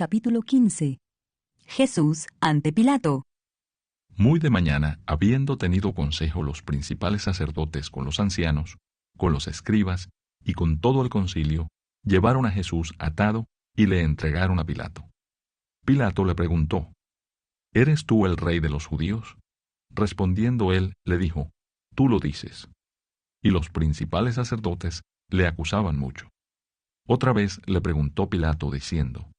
capítulo 15. Jesús ante Pilato. Muy de mañana, habiendo tenido consejo los principales sacerdotes con los ancianos, con los escribas y con todo el concilio, llevaron a Jesús atado y le entregaron a Pilato. Pilato le preguntó: ¿Eres tú el rey de los judíos? Respondiendo él, le dijo: Tú lo dices. Y los principales sacerdotes le acusaban mucho. Otra vez le preguntó Pilato diciendo: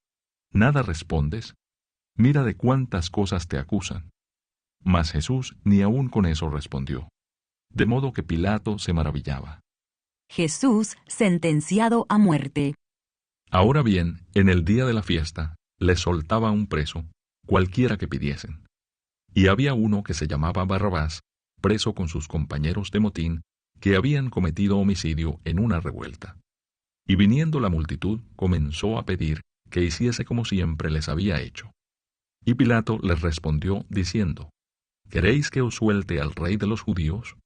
¿Nada respondes? Mira de cuántas cosas te acusan. Mas Jesús ni aun con eso respondió. De modo que Pilato se maravillaba. Jesús sentenciado a muerte. Ahora bien, en el día de la fiesta, le soltaba un preso, cualquiera que pidiesen. Y había uno que se llamaba Barrabás, preso con sus compañeros de motín, que habían cometido homicidio en una revuelta. Y viniendo la multitud, comenzó a pedir que hiciese como siempre les había hecho. Y Pilato les respondió diciendo: ¿Queréis que os suelte al rey de los judíos?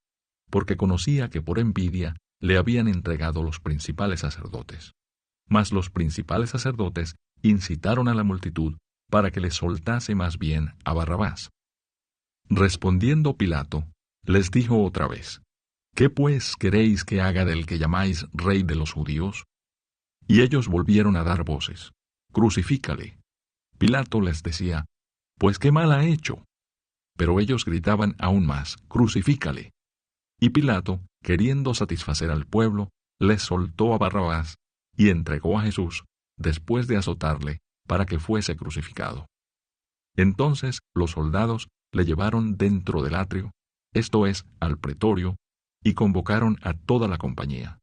Porque conocía que por envidia le habían entregado los principales sacerdotes. Mas los principales sacerdotes incitaron a la multitud para que le soltase más bien a Barrabás. Respondiendo Pilato, les dijo otra vez: ¿Qué pues queréis que haga del que llamáis rey de los judíos? Y ellos volvieron a dar voces: Crucifícale. Pilato les decía: Pues qué mal ha hecho. Pero ellos gritaban aún más: Crucifícale. Y Pilato, queriendo satisfacer al pueblo, les soltó a Barrabás y entregó a Jesús, después de azotarle, para que fuese crucificado. Entonces los soldados le llevaron dentro del atrio, esto es, al pretorio, y convocaron a toda la compañía.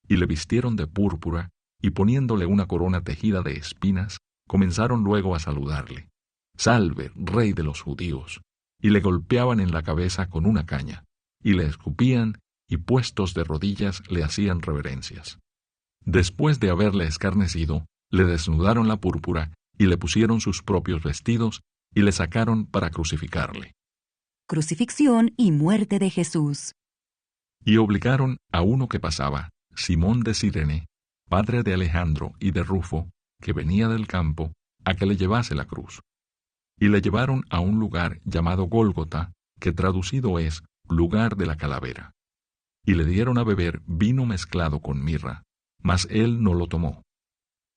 Y le vistieron de púrpura, y poniéndole una corona tejida de espinas, comenzaron luego a saludarle: Salve, rey de los judíos. Y le golpeaban en la cabeza con una caña, y le escupían, y puestos de rodillas le hacían reverencias. Después de haberle escarnecido, le desnudaron la púrpura, y le pusieron sus propios vestidos, y le sacaron para crucificarle. Crucifixión y muerte de Jesús. Y obligaron a uno que pasaba, Simón de Cirene, padre de Alejandro y de Rufo, que venía del campo, a que le llevase la cruz. Y le llevaron a un lugar llamado Gólgota, que traducido es lugar de la calavera. Y le dieron a beber vino mezclado con mirra, mas él no lo tomó.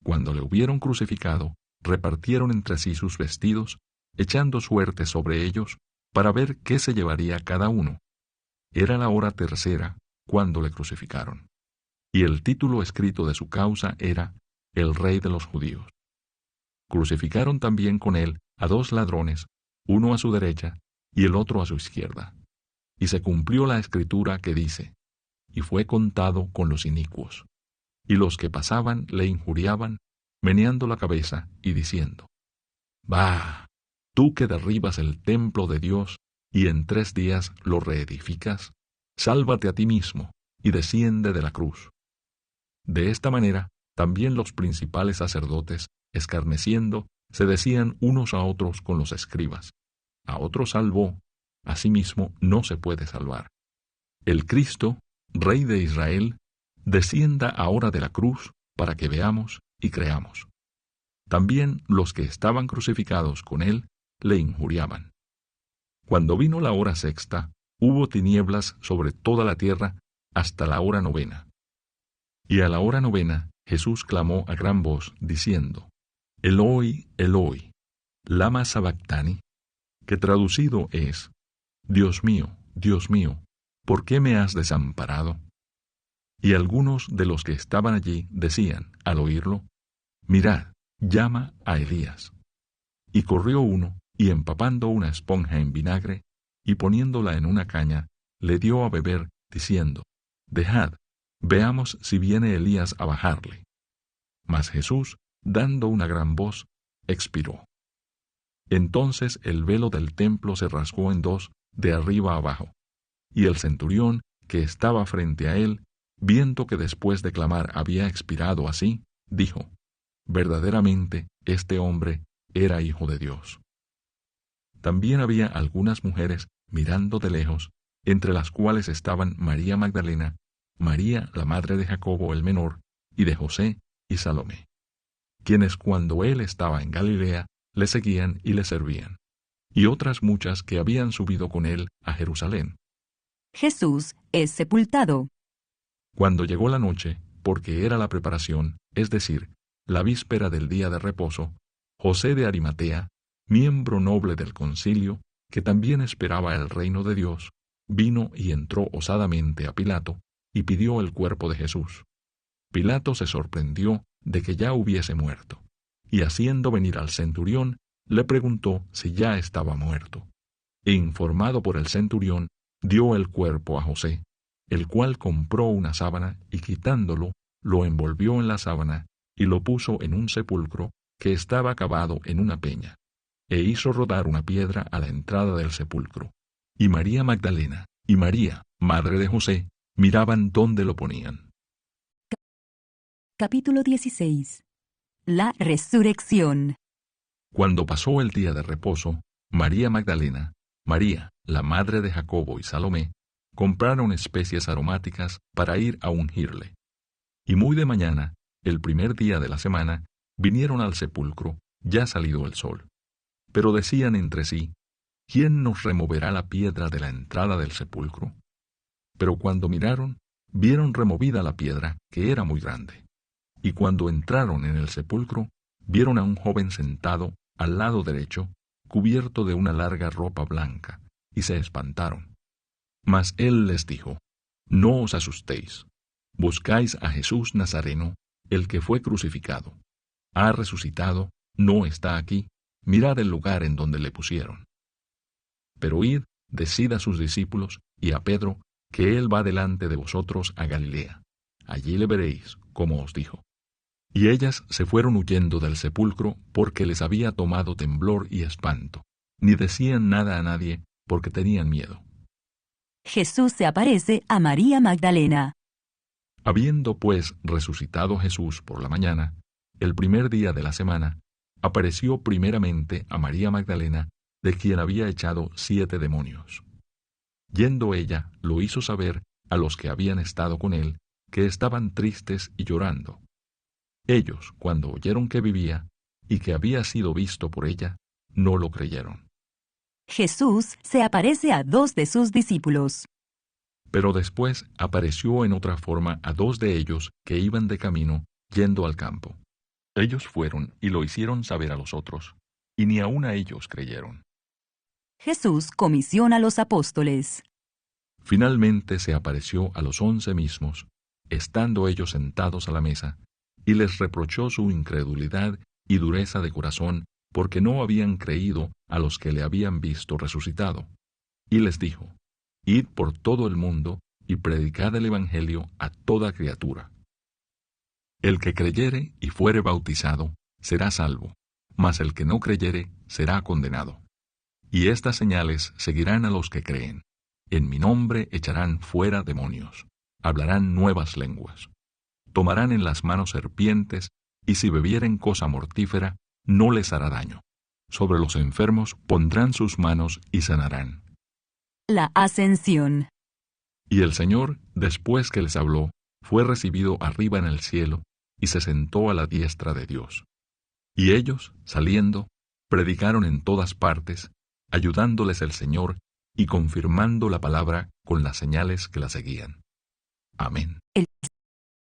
Cuando le hubieron crucificado, repartieron entre sí sus vestidos, echando suerte sobre ellos, para ver qué se llevaría cada uno. Era la hora tercera, cuando le crucificaron. Y el título escrito de su causa era: El Rey de los Judíos. Crucificaron también con él a 2 ladrones, uno a su derecha y el otro a su izquierda. Y se cumplió la escritura que dice: Y fue contado con los inicuos. Y los que pasaban le injuriaban, meneando la cabeza y diciendo: Bah, tú que derribas el templo de Dios y en 3 días lo reedificas, sálvate a ti mismo y desciende de la cruz. De esta manera, también los principales sacerdotes, escarneciendo, se decían unos a otros con los escribas: A otro salvó, a sí mismo no se puede salvar. El Cristo, Rey de Israel, descienda ahora de la cruz para que veamos y creamos. También los que estaban crucificados con él le injuriaban. Cuando vino la hora sexta, hubo tinieblas sobre toda la tierra hasta la hora 9. Y a la hora 9 Jesús clamó a gran voz, diciendo: Eloi, Eloi, lama sabactani, que traducido es: Dios mío, ¿por qué me has desamparado? Y algunos de los que estaban allí decían, al oírlo: Mirad, llama a Elías. Y corrió uno, y empapando una esponja en vinagre, y poniéndola en una caña, le dio a beber, diciendo: Dejad, veamos si viene Elías a bajarle. Mas Jesús, dando una gran voz, expiró. Entonces el velo del templo se rasgó en 2, de arriba abajo. Y el centurión, que estaba frente a él, viendo que después de clamar había expirado así, dijo: Verdaderamente este hombre era hijo de Dios. También había algunas mujeres mirando de lejos, entre las cuales estaban María Magdalena, María la madre de Jacobo el menor, y de José y Salomé. quienes cuando él estaba en Galilea le seguían y le servían, y otras muchas que habían subido con él a Jerusalén. Jesús es sepultado. Cuando llegó la noche, porque era la preparación, es decir, la víspera del día de reposo, José de Arimatea, miembro noble del concilio, que también esperaba el reino de Dios, vino y entró osadamente a Pilato y pidió el cuerpo de Jesús. Pilato se sorprendió de que ya hubiese muerto, y haciendo venir al centurión, le preguntó si ya estaba muerto. E informado por el centurión, dio el cuerpo a José, el cual compró una sábana y quitándolo, lo envolvió en la sábana y lo puso en un sepulcro que estaba cavado en una peña, e hizo rodar una piedra a la entrada del sepulcro. Y María Magdalena y María, madre de José, miraban dónde lo ponían. Capítulo 16. La resurrección. Cuando pasó el día de reposo, María Magdalena, María, la madre de Jacobo y Salomé, compraron especies aromáticas para ir a ungirle. Y muy de mañana, el primer día de la semana, vinieron al sepulcro, ya salido el sol. Pero decían entre sí, ¿quién nos removerá la piedra de la entrada del sepulcro? Pero cuando miraron, vieron removida la piedra, que era muy grande. Y cuando entraron en el sepulcro, vieron a un joven sentado al lado derecho, cubierto de una larga ropa blanca, y se espantaron. Mas él les dijo, no os asustéis. Buscáis a Jesús Nazareno, el que fue crucificado. Ha resucitado, no está aquí. Mirad el lugar en donde le pusieron. Pero id, decid a sus discípulos y a Pedro, que él va delante de vosotros a Galilea. Allí le veréis, como os dijo. Y ellas se fueron huyendo del sepulcro porque les había tomado temblor y espanto, ni decían nada a nadie porque tenían miedo. Jesús se aparece a María Magdalena. Habiendo pues resucitado Jesús por la mañana, el primer día de la semana, apareció primeramente a María Magdalena, de quien había echado 7 demonios. Yendo ella, lo hizo saber a los que habían estado con él, que estaban tristes y llorando. Ellos, cuando oyeron que vivía, y que había sido visto por ella, no lo creyeron. Jesús se aparece a 2 de sus discípulos. Pero después apareció en otra forma a 2 de ellos que iban de camino, yendo al campo. Ellos fueron y lo hicieron saber a los otros, y ni aun a ellos creyeron. Jesús comisiona a los apóstoles. Finalmente se apareció a los 11 mismos, estando ellos sentados a la mesa, y les reprochó su incredulidad y dureza de corazón, porque no habían creído a los que le habían visto resucitado. Y les dijo, id por todo el mundo y predicad el Evangelio a toda criatura. El que creyere y fuere bautizado será salvo, mas el que no creyere será condenado. Y estas señales seguirán a los que creen. En mi nombre echarán fuera demonios, hablarán nuevas lenguas. Tomarán en las manos serpientes, y si bebieren cosa mortífera, no les hará daño. Sobre los enfermos pondrán sus manos y sanarán. La ascensión. Y el Señor, después que les habló, fue recibido arriba en el cielo, y se sentó a la diestra de Dios. Y ellos, saliendo, predicaron en todas partes, ayudándoles el Señor y confirmando la palabra con las señales que la seguían. Amén.